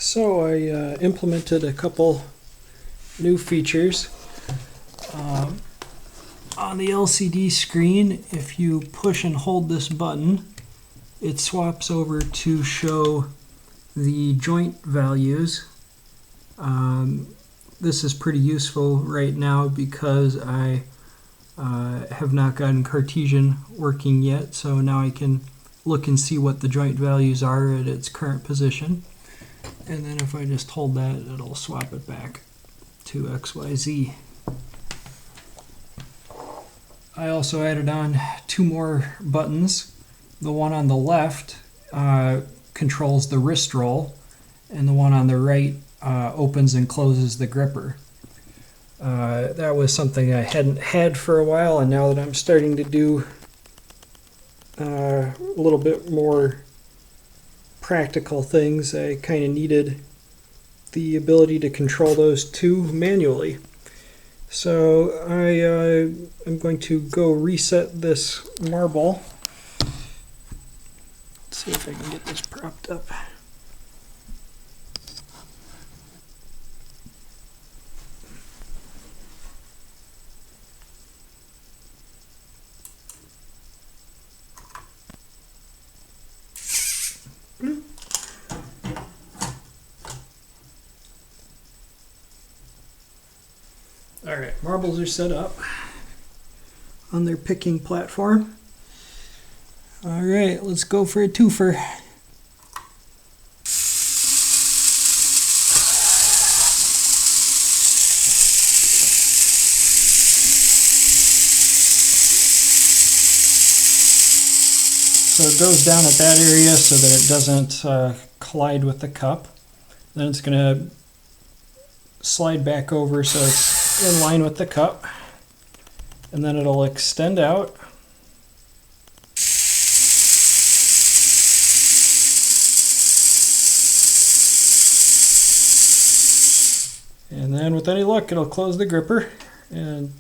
So I implemented a couple new features. On the LCD screen, if you push and hold this button, it swaps over to show the joint values. This is pretty useful right now because I have not gotten Cartesian working yet, so now I can look and see what the joint values are at its current position. And then if I just hold that, it'll swap it back to XYZ. I also added on two more buttons. The one on the left controls the wrist roll, and the one on the right opens and closes the gripper. That was something I hadn't had for a while, and now that I'm starting to do a little bit more practical things, I kind of needed the ability to control those two manually. So I'm going to go reset this marble. Let's see if I can get this propped up. Alright, marbles are set up on their picking platform. Alright, let's go for a twofer. So it goes down at that area so that it doesn't collide with the cup. Then it's going to slide back over so it's in line with the cup, and then it'll extend out. And then with any luck, it'll close the gripper and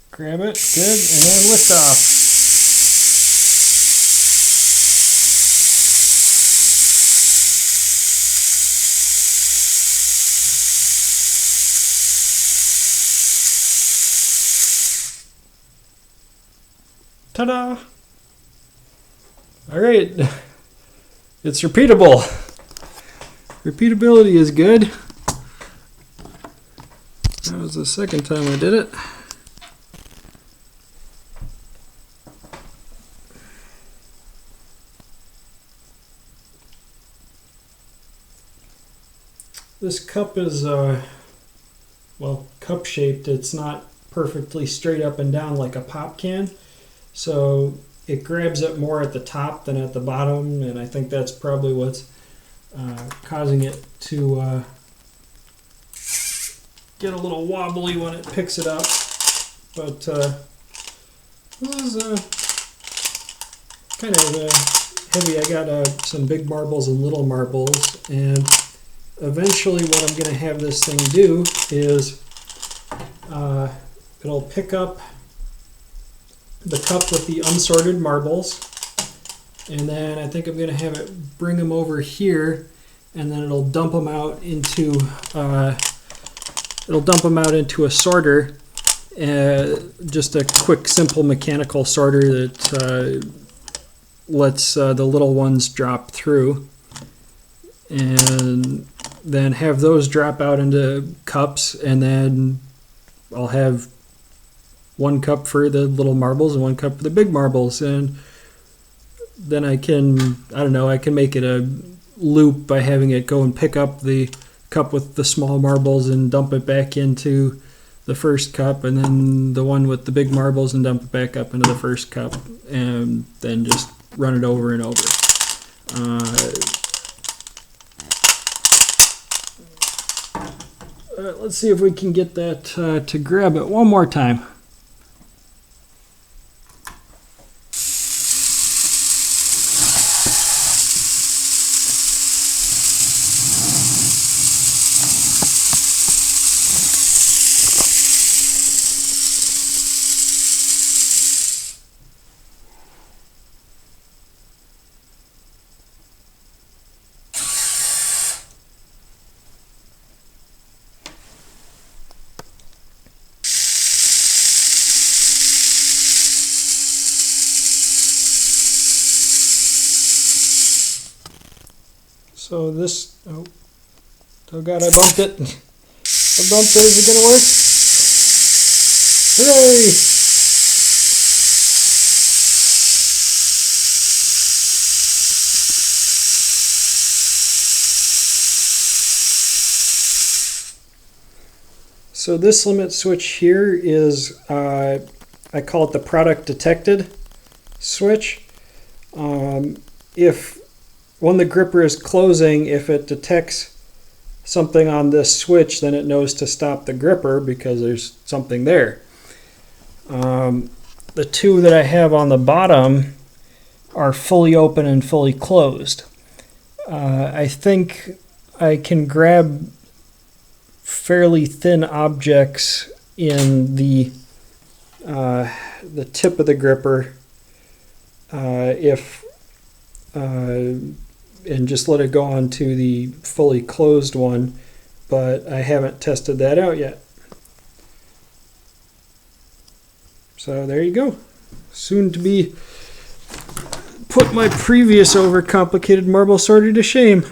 grab it, good, and then lift off. Ta-da! All right, it's repeatable. Repeatability is good. That was the second time I did it. This cup is, well, cup-shaped. It's not perfectly straight up and down like a pop can. So it grabs it more at the top than at the bottom, and I think that's probably what's causing it to get a little wobbly when it picks it up. But this is kind of heavy. I got some big marbles and little marbles, and eventually what I'm going to have this thing do is it'll pick up the cup with the unsorted marbles, and then I think I'm going to have it bring them over here, and then it'll dump them out into a sorter, just a quick simple mechanical sorter that lets the little ones drop through, and then have those drop out into cups, and then I'll have one cup for the little marbles and one cup for the big marbles, and then I can make it a loop by having it go and pick up the cup with the small marbles and dump it back into the first cup, and then the one with the big marbles and dump it back up into the first cup, and then just run it over and over. Let's see if we can get that to grab it one more time. So this, oh god, I bumped it. I bumped it, is it gonna work? Hooray! So this limit switch here is, I call it the product detected switch. If when the gripper is closing, if it detects something on this switch, then it knows to stop the gripper because there's something there. The two that I have on the bottom are fully open and fully closed. I think I can grab fairly thin objects in the tip of the gripper and just let it go onto the fully closed one, but I haven't tested that out yet. So there you go. Soon to be put my previous overcomplicated marble sorter to shame.